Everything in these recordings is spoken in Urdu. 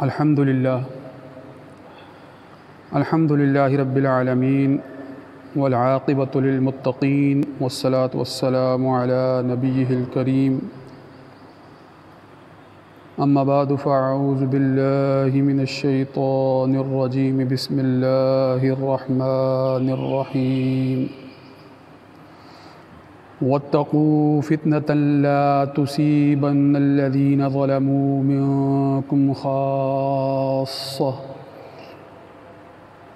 الحمد للہ رب العالمین والعاقبۃ للمتقین والصلاة والسلام علی نبیہ الکریم اما بعد فاعوذ باللہ من الشیطان الرجیم بسم اللہ الرحمن الرحیم واتقوا فتنة لا تصيبن الذين ظلموا منكم خاصة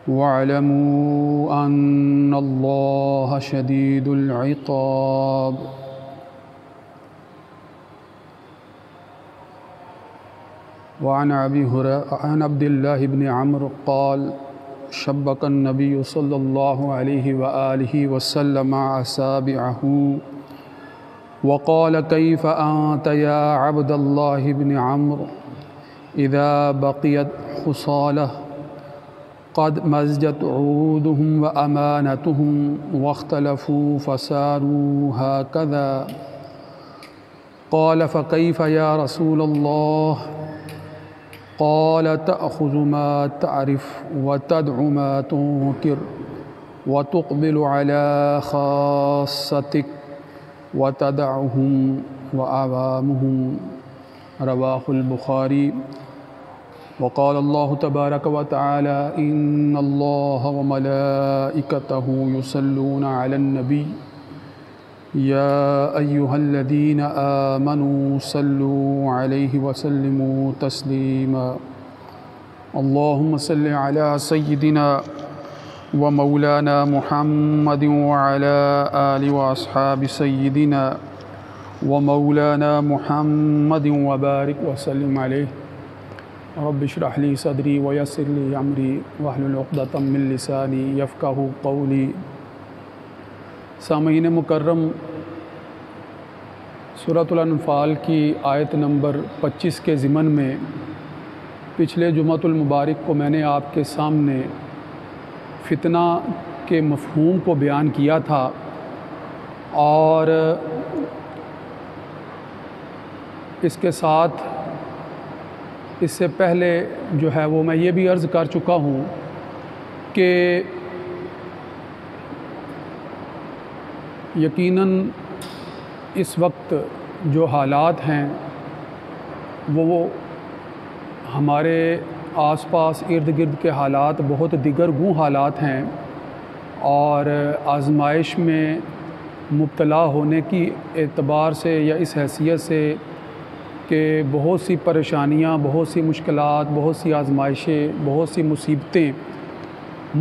واعلموا أن الله شديد العقاب وعن عبد الله بن عمرو قال شبك النبي صلى الله عليه وآله وسلم أصابعه وقال كيف أنت يا عبد الله بن عمرو إذا بقيت خصالة قد مزجت عودهم وأمانتهم واختلفوا فصاروا هكذا قال فكيف يا رسول الله قال تأخذ ما تعرف وتدع ما تنكر وتقبل على خاصتك وتدعهم وعوامهم رواه البخاري وقال الله تبارك وتعالى إن الله وملائكته يصلون على النبي يا أيها الذين آمنوا صلوا عليه وسلموا تسليما اللهم صل على سيدنا ومولانا محمد وعلى آل وأصحاب سيدنا ومولانا محمد وبارك وسلم عليه رب اشرح لي صدري ويسر لي أمري واحلل عقدة من لساني يفقهوا قولي سامعین مکرم، سورۃ الانفال کی آیت نمبر 25 کے ضمن میں پچھلے جمعۃ المبارک کو میں نے آپ کے سامنے فتنہ کے مفہوم کو بیان کیا تھا، اور اس کے ساتھ اس سے پہلے جو ہے وہ میں یہ بھی عرض کر چکا ہوں کہ یقیناً اس وقت جو حالات ہیں وہ ہمارے آس پاس ارد گرد کے حالات بہت دیگر گوں حالات ہیں، اور آزمائش میں مبتلا ہونے کی اعتبار سے یا اس حیثیت سے کہ بہت سی پریشانیاں، بہت سی مشکلات، بہت سی آزمائشیں، بہت سی مصیبتیں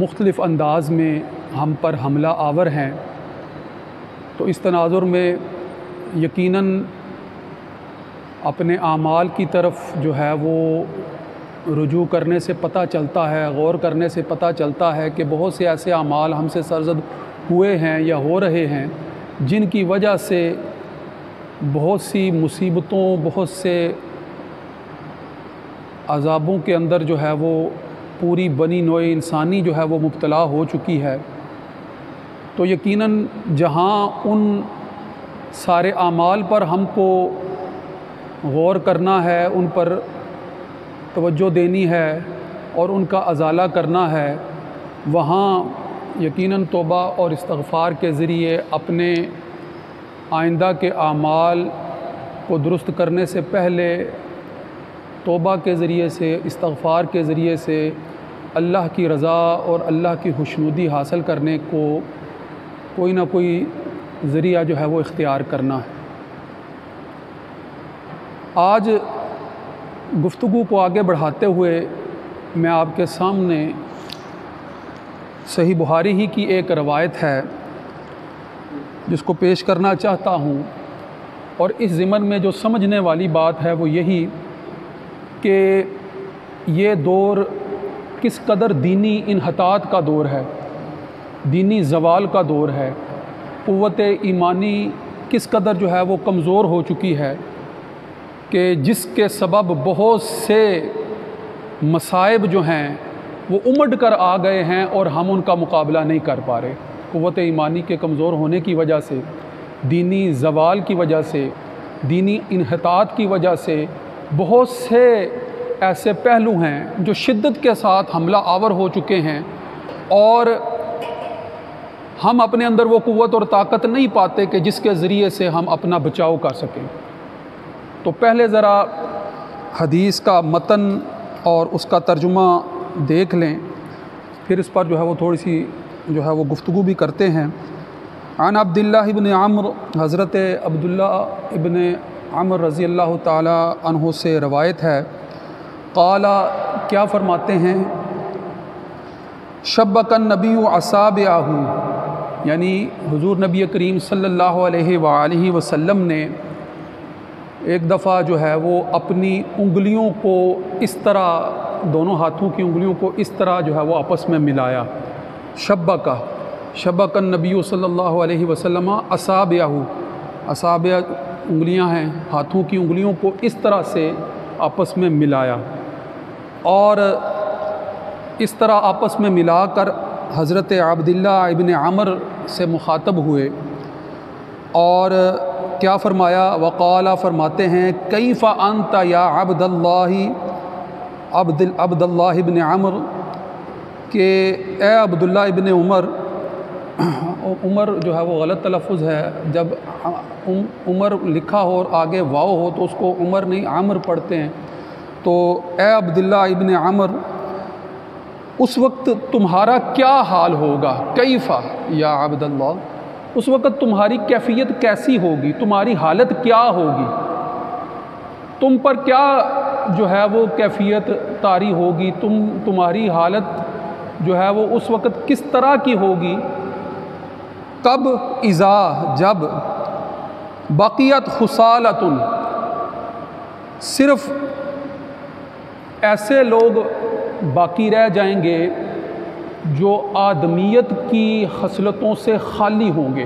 مختلف انداز میں ہم پر حملہ آور ہیں، تو اس تناظر میں یقیناً اپنے اعمال کی طرف جو ہے وہ رجوع کرنے سے پتہ چلتا ہے، غور کرنے سے پتہ چلتا ہے کہ بہت سے ایسے اعمال ہم سے سرزد ہوئے ہیں یا ہو رہے ہیں جن کی وجہ سے بہت سی مصیبتوں، بہت سے عذابوں کے اندر جو ہے وہ پوری بنی نوع انسانی جو ہے وہ مبتلا ہو چکی ہے۔ تو یقیناً جہاں ان سارے اعمال پر ہم کو غور کرنا ہے، ان پر توجہ دینی ہے اور ان کا ازالہ کرنا ہے، وہاں یقیناً توبہ اور استغفار کے ذریعے اپنے آئندہ کے اعمال کو درست کرنے سے پہلے توبہ کے ذریعے سے، استغفار کے ذریعے سے اللہ کی رضا اور اللہ کی خوشنودی حاصل کرنے کو کوئی نہ کوئی ذریعہ جو ہے وہ اختیار کرنا ہے۔ آج گفتگو کو آگے بڑھاتے ہوئے میں آپ کے سامنے صحیح بخاری ہی کی ایک روایت ہے جس کو پیش کرنا چاہتا ہوں، اور اس ضمن میں جو سمجھنے والی بات ہے وہ یہی کہ یہ دور کس قدر دینی انحطاط کا دور ہے، دینی زوال کا دور ہے، قوت ایمانی کس قدر جو ہے وہ کمزور ہو چکی ہے کہ جس کے سبب بہت سے مصائب جو ہیں وہ امڈ کر آ گئے ہیں اور ہم ان کا مقابلہ نہیں کر پا رہے۔ قوت ایمانی کے کمزور ہونے کی وجہ سے، دینی زوال کی وجہ سے، دینی انحطاط کی وجہ سے بہت سے ایسے پہلو ہیں جو شدت کے ساتھ حملہ آور ہو چکے ہیں اور ہم اپنے اندر وہ قوت اور طاقت نہیں پاتے کہ جس کے ذریعے سے ہم اپنا بچاؤ کر سکیں۔ تو پہلے ذرا حدیث کا متن اور اس کا ترجمہ دیکھ لیں، پھر اس پر جو ہے وہ تھوڑی سی جو ہے وہ گفتگو بھی کرتے ہیں۔ عن عبداللہ ابن عمر، حضرت عبداللہ ابن عمر رضی اللہ تعالی عنہ سے روایت ہے، قال، کیا فرماتے ہیں، شبک النبی اصابعہ، یعنی حضور نبی کریم صلی اللہ علیہ وآلہ وسلم نے ایک دفعہ جو ہے وہ اپنی انگلیوں کو اس طرح، دونوں ہاتھوں کی انگلیوں کو اس طرح جو ہے وہ آپس میں ملایا۔ شبک النبی صلی اللہ علیہ وسلم اصابعہ، اصابع انگلیاں ہیں، ہاتھوں کی انگلیوں کو اس طرح سے آپس میں ملایا، اور اس طرح آپس میں ملا کر حضرت عبداللہ ابن عمر سے مخاطب ہوئے اور کیا فرمایا، وقال، فرماتے ہیں، کیف انت یا عبد اللہ ابن عمر، کہ اے عبداللہ ابن عمر، عمر جو ہے وہ غلط تلفظ ہے، جب عمر لکھا ہو اور آگے واو ہو تو اس کو عمر نہیں عمر پڑھتے ہیں، تو اے عبداللہ ابن عمر، اس وقت تمہارا کیا حال ہوگا، کیف یا عبداللہ، اس وقت تمہاری کیفیت کیسی ہوگی، تمہاری حالت کیا ہوگی، تم پر کیا جو ہے وہ کیفیت طاری ہوگی، تمہاری حالت جو ہے وہ اس وقت کس طرح کی ہوگی، کب، اذا، جب، بقیت خصالۃ، صرف ایسے لوگ باقی رہ جائیں گے جو آدمیت کی خصلتوں سے خالی ہوں گے۔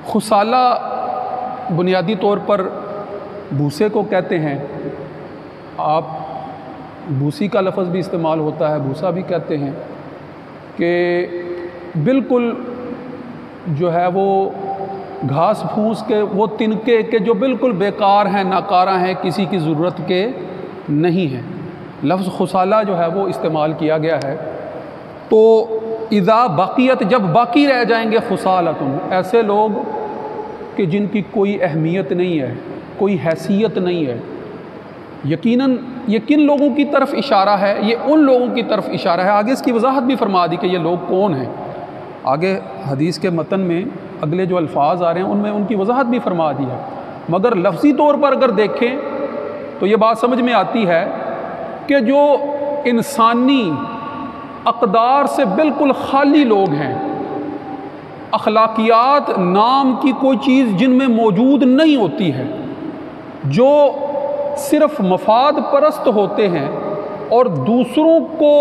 خصالہ بنیادی طور پر بھوسے کو کہتے ہیں، آپ بھوسی کا لفظ بھی استعمال ہوتا ہے، بھوسا بھی کہتے ہیں، کہ بالکل جو ہے وہ گھاس پھوس کے وہ تنکے کے جو بالکل بیکار ہیں، ناکارہ ہیں، کسی کی ضرورت کے نہیں ہیں۔ لفظ خصالہ جو ہے وہ استعمال کیا گیا ہے۔ تو اذا بقیت، جب باقی رہ جائیں گے، خصالۃ، ایسے لوگ کہ جن کی کوئی اہمیت نہیں ہے، کوئی حیثیت نہیں ہے، یقیناً یہ کن لوگوں کی طرف اشارہ ہے، یہ ان لوگوں کی طرف اشارہ ہے۔ آگے اس کی وضاحت بھی فرما دی کہ یہ لوگ کون ہیں، آگے حدیث کے متن میں اگلے جو الفاظ آ رہے ہیں ان میں ان کی وضاحت بھی فرما دی ہے، مگر لفظی طور پر اگر دیکھیں تو یہ بات سمجھ میں آتی ہے کہ جو انسانی اقدار سے بالکل خالی لوگ ہیں، اخلاقیات نام کی کوئی چیز جن میں موجود نہیں ہوتی ہے، جو صرف مفاد پرست ہوتے ہیں اور دوسروں کو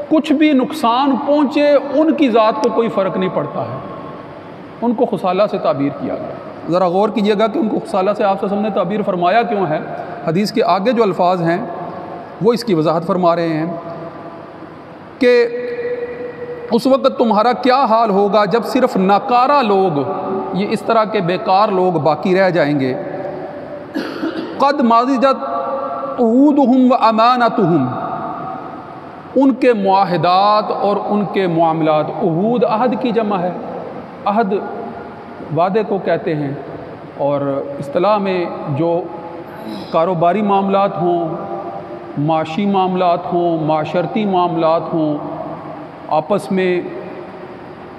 کچھ بھی نقصان پہنچے ان کی ذات کو کوئی فرق نہیں پڑتا ہے، ان کو خصالہ سے تعبیر کیا گیا۔ ذرا غور کیجئے گا کہ ان کو خصالہ سے آپ نے تعبیر فرمایا کیوں ہے۔ حدیث کے آگے جو الفاظ ہیں وہ اس کی وضاحت فرما رہے ہیں کہ اس وقت تمہارا کیا حال ہوگا جب صرف ناکارہ لوگ، یہ اس طرح کے بیکار لوگ باقی رہ جائیں گے۔ قد ماضجت عہودہم و امانتہم، ان کے معاہدات اور ان کے معاملات، عہود عہد کی جمع ہے، عہد وعدے کو کہتے ہیں، اور اصطلاح میں جو کاروباری معاملات ہوں، معاشی معاملات ہوں، معاشرتی معاملات ہوں، آپس میں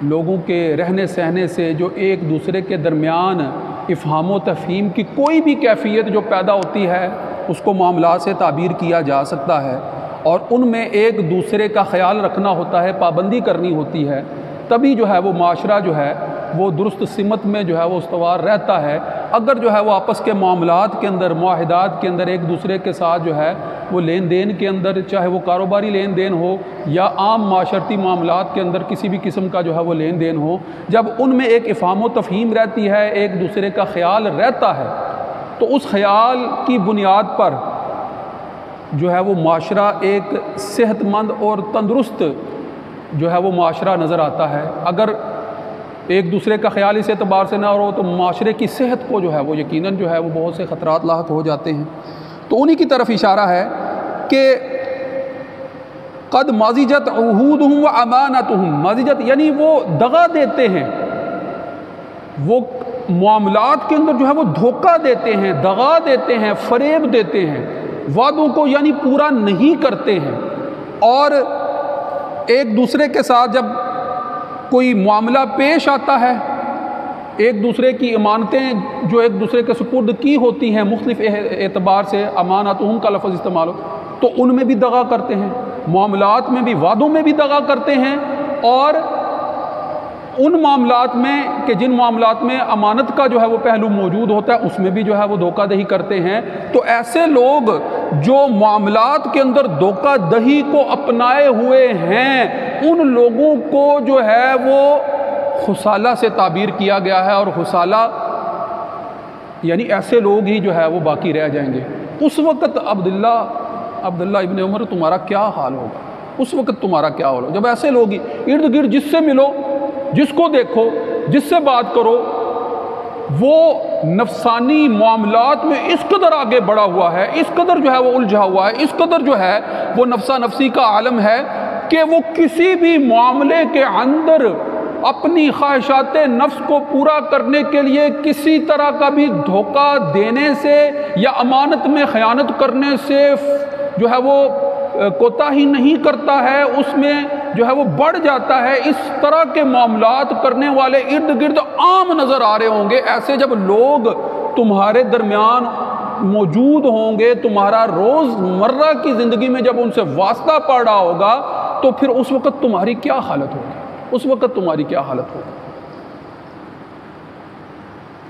لوگوں کے رہنے سہنے سے جو ایک دوسرے کے درمیان افہام و تفہیم کی کوئی بھی کیفیت جو پیدا ہوتی ہے اس کو معاملات سے تعبیر کیا جا سکتا ہے، اور ان میں ایک دوسرے کا خیال رکھنا ہوتا ہے، پابندی کرنی ہوتی ہے، تبھی جو ہے وہ معاشرہ جو ہے وہ درست سمت میں جو ہے وہ استوار رہتا ہے۔ اگر جو ہے وہ آپس کے معاملات کے اندر، معاہدات کے اندر ایک دوسرے کے ساتھ جو ہے وہ لین دین کے اندر، چاہے وہ کاروباری لین دین ہو یا عام معاشرتی معاملات کے اندر کسی بھی قسم کا جو ہے وہ لین دین ہو، جب ان میں ایک افہام و تفہیم رہتی ہے، ایک دوسرے کا خیال رہتا ہے، تو اس خیال کی بنیاد پر جو ہے وہ معاشرہ ایک صحت مند اور تندرست جو ہے وہ معاشرہ نظر آتا ہے۔ اگر ایک دوسرے کا خیال اس اعتبار سے نہ ہو تو معاشرے کی صحت کو جو ہے وہ یقیناً جو ہے وہ بہت سے خطرات لاحق ہو جاتے ہیں۔ تو انہی کی طرف اشارہ ہے کہ قد مزجت عہودہم و امانتہم، مزجت یعنی وہ دغا دیتے ہیں، وہ معاملات کے اندر جو ہے وہ دھوکہ دیتے ہیں، دغا دیتے ہیں، فریب دیتے ہیں، وعدوں کو یعنی پورا نہیں کرتے ہیں، اور ایک دوسرے کے ساتھ جب کوئی معاملہ پیش آتا ہے، ایک دوسرے کی امانتیں جو ایک دوسرے کے سپرد کی ہوتی ہیں مختلف اعتبار سے، امانتہم کا لفظ استعمال ہو، تو ان میں بھی دغا کرتے ہیں، معاملات میں بھی، وعدوں میں بھی دغا کرتے ہیں، اور ان معاملات میں کہ جن معاملات میں امانت کا جو ہے وہ پہلو موجود ہوتا ہے اس میں بھی جو ہے وہ دھوکہ دہی کرتے ہیں۔ تو ایسے لوگ جو معاملات کے اندر دھوکہ دہی کو اپنائے ہوئے ہیں، ان لوگوں کو جو ہے وہ خسالہ سے تعبیر کیا گیا ہے، اور خسالہ یعنی ایسے لوگ ہی جو ہے وہ باقی رہ جائیں گے۔ اس وقت عبداللہ ابن عمر تمہارا کیا حال ہوگا، اس وقت تمہارا کیا حال ہوگا جب ایسے لوگ ہی ارد گرد جس سے ملو، جس کو دیکھو، جس سے بات کرو، وہ نفسانی معاملات میں اس قدر آگے بڑھا ہوا ہے، اس قدر جو ہے وہ الجھا ہوا ہے، اس قدر جو ہے وہ نفسا نفسی کا عالم ہے کہ وہ کسی بھی معاملے کے اندر اپنی خواہشات نفس کو پورا کرنے کے لیے کسی طرح کا بھی دھوکہ دینے سے یا امانت میں خیانت کرنے سے جو ہے وہ کوتاہی نہیں کرتا ہے، اس میں جو ہے وہ بڑھ جاتا ہے۔ اس طرح کے معاملات کرنے والے ارد گرد عام نظر آ رہے ہوں گے۔ ایسے جب لوگ تمہارے درمیان موجود ہوں گے، تمہارا روز مرہ کی زندگی میں جب ان سے واسطہ پڑ رہا ہوگا، تو پھر اس وقت تمہاری کیا حالت ہوگی، اس وقت تمہاری کیا حالت ہوگی۔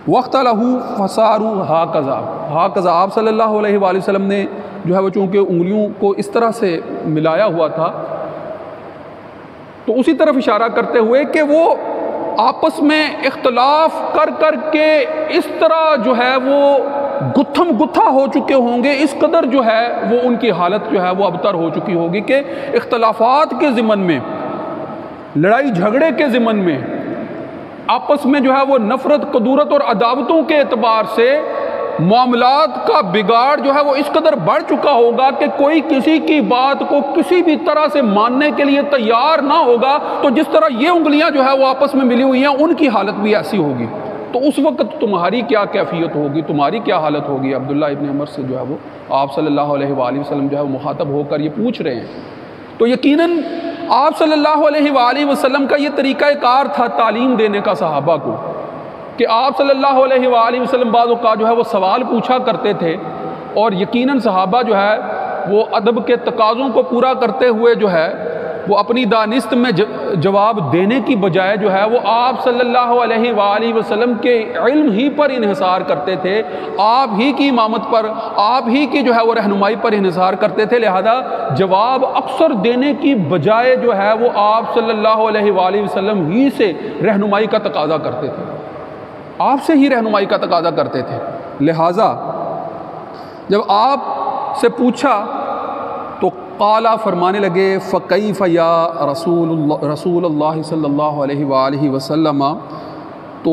وقت لہو فسارو ہاکذا، آپ صلی اللہ علیہ وآلہ وسلم نے جو ہے وہ چونکہ انگلیوں کو اس طرح سے ملایا ہوا تھا، تو اسی طرف اشارہ کرتے ہوئے کہ وہ آپس میں اختلاف کر کر کے اس طرح جو ہے وہ گتھم گتھا ہو چکے ہوں گے، اس قدر جو ہے وہ ان کی حالت جو ہے وہ ابتر ہو چکی ہوگی کہ اختلافات کے ضمن میں، لڑائی جھگڑے کے ضمن میں، آپس میں جو ہے وہ نفرت، قدورت اور عداوتوں کے اعتبار سے معاملات کا بگاڑ جو ہے وہ اس قدر بڑھ چکا ہوگا کہ کوئی کسی کی بات کو کسی بھی طرح سے ماننے کے لیے تیار نہ ہوگا۔ تو جس طرح یہ انگلیاں جو ہے وہ آپس میں ملی ہوئی ہیں، ان کی حالت بھی ایسی ہوگی۔ تو اس وقت تمہاری کیا کیفیت ہوگی، تمہاری کیا حالت ہوگی؟ عبداللہ ابن عمر سے جو ہے وہ آپ صلی اللہ علیہ وآلہ وسلم جو ہے وہ مخاطب ہو کر یہ پوچھ رہے ہیں۔ تو یقیناً آپ صلی اللہ علیہ وآلہ وسلم کا یہ طریقہ کار تھا تعلیم دینے کا صحابہ کو، کہ آپ صلی اللہ علیہ وآلہ وسلم بعض اوقات جو ہے وہ سوال پوچھا کرتے تھے، اور یقیناً صحابہ جو ہے وہ ادب کے تقاضوں کو پورا کرتے ہوئے جو ہے وہ اپنی دانست میں جواب دینے کی بجائے جو ہے وہ آپ صلی اللہ علیہ وآلہ وسلم کے علم ہی پر انحصار کرتے تھے، آپ ہی کی امامت پر، آپ ہی کی جو ہے وہ رہنمائی پر انحصار کرتے تھے، لہذا جواب اکثر دینے کی بجائے جو ہے وہ آپ صلی اللہ علیہ وآلہ وسلم ہی سے رہنمائی کا تقاضا کرتے تھے، آپ سے ہی رہنمائی کا تقاضا کرتے تھے۔ لہٰذا جب آپ سے پوچھا تو قالا فرمانے لگے فَكَيْفَ يَا رسول اللہ صلی اللہ علیہ وآلہ وسلم، تو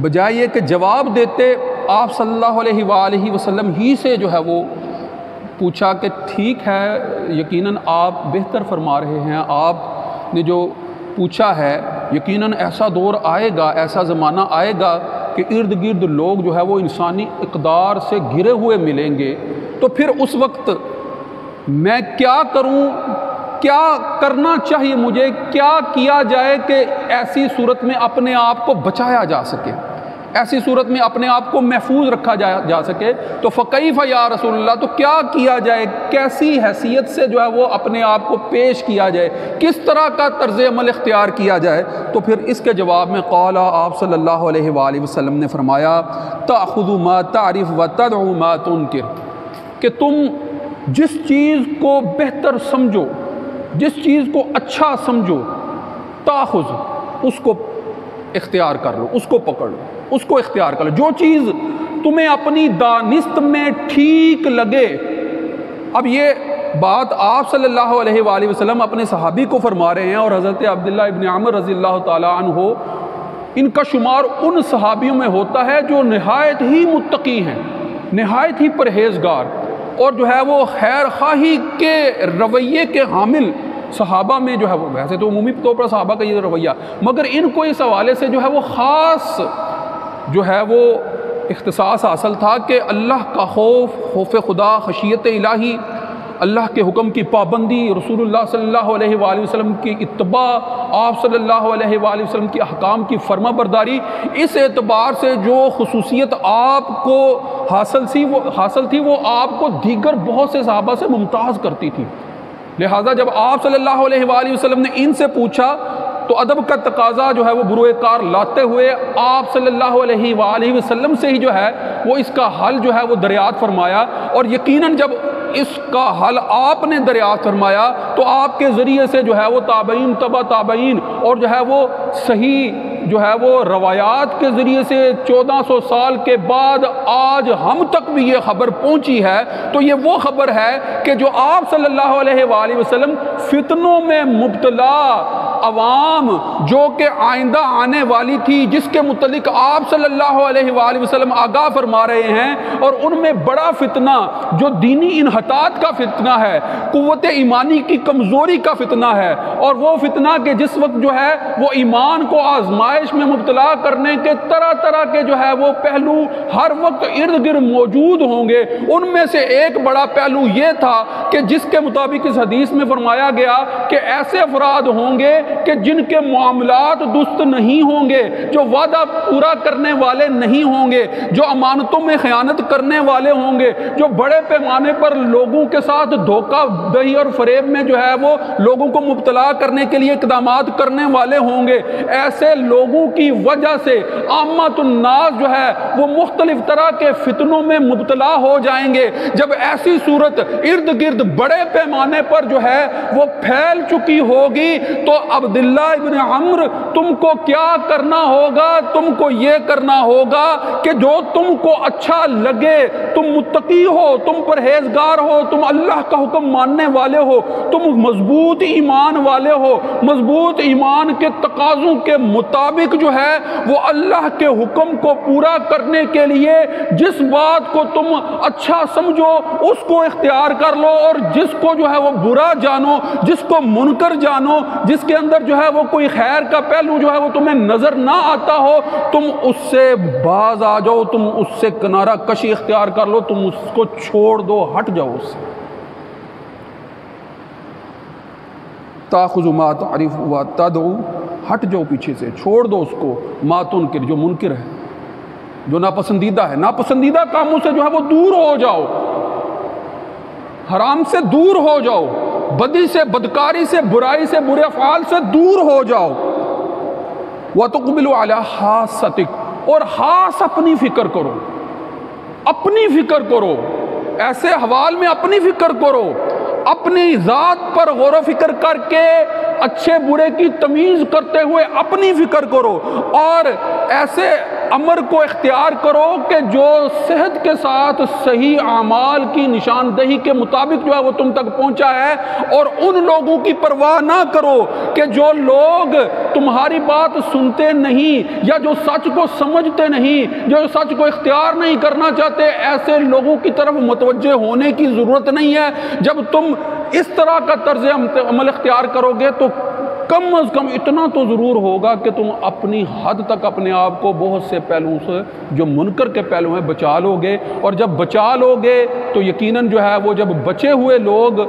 بجائے یہ کہ جواب دیتے آپ صلی اللہ علیہ وآلہ وسلم ہی سے جو ہے وہ پوچھا کہ ٹھیک ہے، یقیناً آپ بہتر فرما رہے ہیں، آپ نے جو پوچھا ہے یقیناً ایسا دور آئے گا، ایسا زمانہ آئے گا کہ ارد گرد لوگ جو ہے وہ انسانی اقدار سے گھرے ہوئے ملیں گے، تو پھر اس وقت میں کیا کروں، کیا کرنا چاہیے مجھے، کیا کیا جائے کہ ایسی صورت میں اپنے آپ کو بچایا جا سکے، ایسی صورت میں اپنے آپ کو محفوظ رکھا جا سکے۔ تو فَكَيْفَ يَا رسول اللہ، تو کیا کیا جائے، کیسی حیثیت سے جو ہے وہ اپنے آپ کو پیش کیا جائے، کس طرح کا طرز عمل اختیار کیا جائے؟ تو پھر اس کے جواب میں قال، آپ صلی اللہ علیہ وآلہ وسلم نے فرمایا تَأْخُذُ مَا تَعْرِفُ وَتَدْعُ مَا تُنْكِرُ، کہ تم جس چیز کو بہتر سمجھو، جس چیز کو اچھا سمجھو، تاخذ، اس کو اختیار کر لو، اس کو پکڑ لو، اس کو اختیار کر لو، جو چیز تمہیں اپنی دانست میں ٹھیک لگے۔ اب یہ بات آپ صلی اللہ علیہ وآلہ وسلم اپنے صحابی کو فرما رہے ہیں، اور حضرت عبداللہ ابن عمر رضی اللہ تعالیٰ عنہ ان کا شمار ان صحابیوں میں ہوتا ہے جو نہایت ہی متقی ہیں، نہایت ہی پرہیزگار، اور جو ہے وہ خیر خواہی کے رویے کے حامل صحابہ میں جو ہے وہ، ویسے تو عمومی طور پر صحابہ کا یہ رویہ، مگر ان کو اس حوالے سے جو ہے وہ خاص جو ہے وہ اختصاص حاصل تھا کہ اللہ کا خوف خدا، خشیت الہی، اللہ کے حکم کی پابندی، رسول اللہ صلی اللہ علیہ وآلہ وسلم کی اتباع، آپ صلی اللہ علیہ وآلہ وسلم کی احکام کی فرما برداری، اس اعتبار سے جو خصوصیت آپ کو حاصل تھی وہ آپ کو دیگر بہت سے صحابہ سے ممتاز کرتی تھی۔ لہٰذا جب آپ صلی اللہ علیہ وآلہ وسلم نے ان سے پوچھا تو ادب کا تقاضا جو ہے وہ بروئے کار لاتے ہوئے آپ صلی اللہ علیہ وآلہ وسلم سے ہی جو ہے وہ اس کا حل جو ہے وہ دریافت فرمایا، اور یقیناً جب اس کا حل آپ نے دریافت فرمایا تو آپ کے ذریعے سے جو ہے وہ تابعین، تبع تابعین، اور جو ہے وہ صحیح جو ہے وہ روایات کے ذریعے سے 1400 سال کے بعد آج ہم تک بھی یہ خبر پہنچی ہے، تو یہ وہ خبر ہے کہ جو آپ صلی اللہ علیہ وآلہ وسلم فتنوں میں مبتلا عوام جو کہ آئندہ آنے والی تھی، جس کے متعلق آپ صلی اللہ علیہ وآلہ وسلم آگاہ فرما رہے ہیں، اور ان میں بڑا فتنہ جو دینی انحطاط کا فتنہ ہے، قوت ایمانی کی کمزوری کا فتنہ ہے، اور وہ فتنہ کہ جس وقت جو ہے وہ ایمان کو آزمائش میں مبتلا کرنے کے طرح طرح کے جو ہے وہ پہلو ہر وقت ارد گرد موجود ہوں گے۔ ان میں سے ایک بڑا پہلو یہ تھا کہ جس کے مطابق اس حدیث میں فرمایا گیا کہ ایسے افراد ہوں گے کہ جن کے معاملات درست نہیں ہوں گے، جو وعدہ پورا کرنے والے نہیں ہوں گے، جو امانتوں میں خیانت کرنے والے ہوں گے، جو بڑے پیمانے پر لوگوں کے ساتھ دھوکہ دہی اور فریب میں جو ہے وہ لوگوں کو مبتلا کرنے کے لیے اقدامات کرنے والے ہوں گے۔ ایسے لوگوں کی وجہ سے عامۃ الناس جو ہے وہ مختلف طرح کے فتنوں میں مبتلا ہو جائیں گے۔ جب ایسی صورت ارد گرد بڑے پیمانے پر جو ہے وہ پھیل چکی ہوگی تو عبداللہ ابن عمرو تم کو کیا کرنا ہوگا؟ تم کو یہ کرنا ہوگا کہ جو تم کو اچھا لگے، تم متقی ہو، تم پرہیزگار ہو، تم اللہ کا حکم ماننے والے ہو، تم مضبوط ایمان والے ہو، مضبوط ایمان کے تقاضوں کے مطابق جو ہے وہ اللہ کے حکم کو پورا کرنے کے لیے جس بات کو تم اچھا سمجھو اس کو اختیار کر لو، اور جس کو جو ہے وہ برا جانو، جس کو منکر جانو، جس کے اندر جو ہے وہ کوئی خیر کا پہلو جو ہے وہ تمہیں نظر نہ آتا ہو، تم اس سے باز آ جاؤ، تم اس سے کنارہ کشی اختیار کر لو، تم اس کو چھوڑ دو، ہٹ جاؤ اس سے۔ تاخذ ما تعرف و تدعو، ہٹ جاؤ پیچھے سے، چھوڑ دو اس کو، ما تنکر، جو منکر ہے، جو ناپسندیدہ ہے، ناپسندیدہ کاموں سے جو ہے وہ دور ہو جاؤ، حرام سے دور ہو جاؤ، بدی سے، بدکاری سے، برائی سے، برے افعال سے دور ہو جاؤ۔ وَتُقْبِلُ عَلَىٰ حَاسَتِكَ، اور خاص اپنی فکر کرو، اپنی فکر کرو، ایسے حوال میں اپنی فکر کرو، اپنی ذات پر غور و فکر کر کے اچھے برے کی تمیز کرتے ہوئے اپنی فکر کرو، اور ایسے امر کو اختیار کرو کہ جو صحت کے ساتھ صحیح اعمال کی نشاندہی کے مطابق جو ہے وہ تم تک پہنچا ہے، اور ان لوگوں کی پرواہ نہ کرو کہ جو لوگ تمہاری بات سنتے نہیں یا جو سچ کو سمجھتے نہیں، جو سچ کو اختیار نہیں کرنا چاہتے، ایسے لوگوں کی طرف متوجہ ہونے کی ضرورت نہیں ہے۔ جب تم اس طرح کا طرز عمل اختیار کرو گے تو کم از کم اتنا تو ضرور ہوگا کہ تم اپنی حد تک اپنے آپ کو بہت سے پہلوؤں سے جو منکر کے پہلو ہیں بچا لو گے، اور جب بچا لو گے تو یقیناً جو ہے وہ جب بچے ہوئے لوگ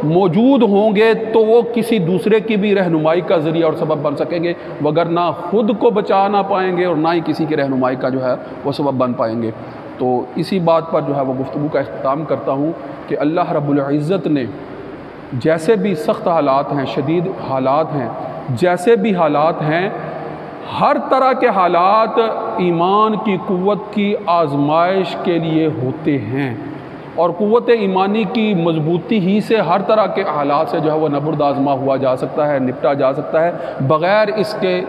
موجود ہوں گے تو وہ کسی دوسرے کی بھی رہنمائی کا ذریعہ اور سبب بن سکیں گے، وگرنہ خود کو بچا نہ پائیں گے اور نہ ہی کسی کی رہنمائی کا جو ہے وہ سبب بن پائیں گے۔ تو اسی بات پر جو ہے وہ گفتگو کا اختتام کرتا ہوں کہ اللہ رب العزت نے جیسے بھی سخت حالات ہیں، شدید حالات ہیں، جیسے بھی حالات ہیں، ہر طرح کے حالات ایمان کی قوت کی آزمائش کے لیے ہوتے ہیں، اور قوت ایمانی کی مضبوطی ہی سے ہر طرح کے حالات سے جو ہے وہ نبرد آزما ہوا جا سکتا ہے، نپٹا جا سکتا ہے، بغیر اس کے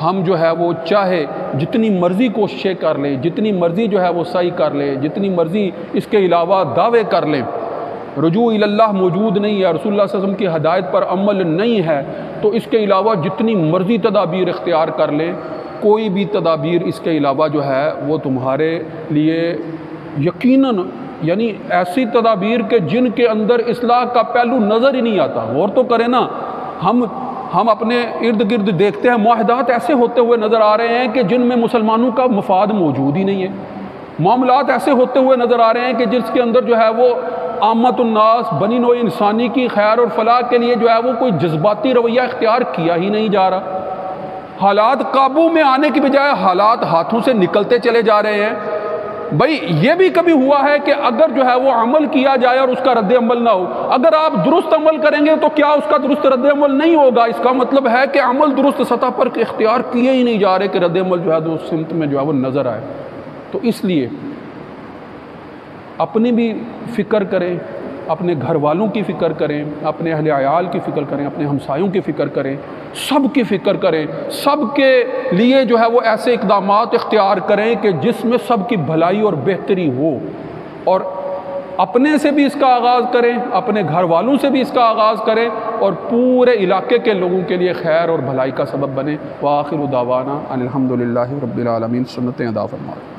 ہم جو ہے وہ چاہے جتنی مرضی کوششیں کر لیں، جتنی مرضی جو ہے وہ سعی کر لیں، جتنی مرضی اس کے علاوہ دعوے کر لیں، رجوع اللہ موجود نہیں ہے، رسول اللہ صلی اللہ علیہ وسلم کی ہدایت پر عمل نہیں ہے، تو اس کے علاوہ جتنی مرضی تدابیر اختیار کر لیں، کوئی بھی تدابیر اس کے علاوہ جو ہے وہ تمہارے لیے یقیناً یعنی ایسی تدابیر کہ جن کے اندر اصلاح کا پہلو نظر ہی نہیں آتا. غور تو کریں نا، ہم اپنے ارد گرد دیکھتے ہیں معاہدات ایسے ہوتے ہوئے نظر آ رہے ہیں کہ جن میں مسلمانوں کا مفاد موجود ہی نہیں ہے. معاملات ایسے ہوتے ہوئے نظر آ رہے ہیں کہ جس کے اندر جو ہے وہ عامت الناس بنی نوع انسانی کی خیر اور فلاح کے لیے جو ہے وہ کوئی جذباتی رویہ اختیار کیا ہی نہیں جا رہا. حالات قابو میں آنے کی بجائے حالات ہاتھوں سے نکلتے چلے جا رہے ہیں. بھائی یہ بھی کبھی ہوا ہے کہ اگر جو ہے وہ عمل کیا جائے اور اس کا رد عمل نہ ہو، اگر آپ درست عمل کریں گے تو کیا اس کا درست رد عمل نہیں ہوگا؟ اس کا مطلب ہے کہ عمل درست سطح پر اختیار کیے ہی نہیں جا رہے کہ رد عمل جو ہے اس سمت میں جو ہے وہ نظر آئے. تو اس لیے اپنی بھی فکر کریں، اپنے گھر والوں کی فکر کریں، اپنے اہل عیال کی فکر کریں، اپنے ہمسایوں کی فکر کریں، سب کی فکر کریں، سب کے لیے جو ہے وہ ایسے اقدامات اختیار کریں کہ جس میں سب کی بھلائی اور بہتری ہو، اور اپنے سے بھی اس کا آغاز کریں، اپنے گھر والوں سے بھی اس کا آغاز کریں، اور پورے علاقے کے لوگوں کے لیے خیر اور بھلائی کا سبب بنیں. وآخر دعوانا ان الحمدللہ رب العالمین. سنتیں ادا فرمائیں.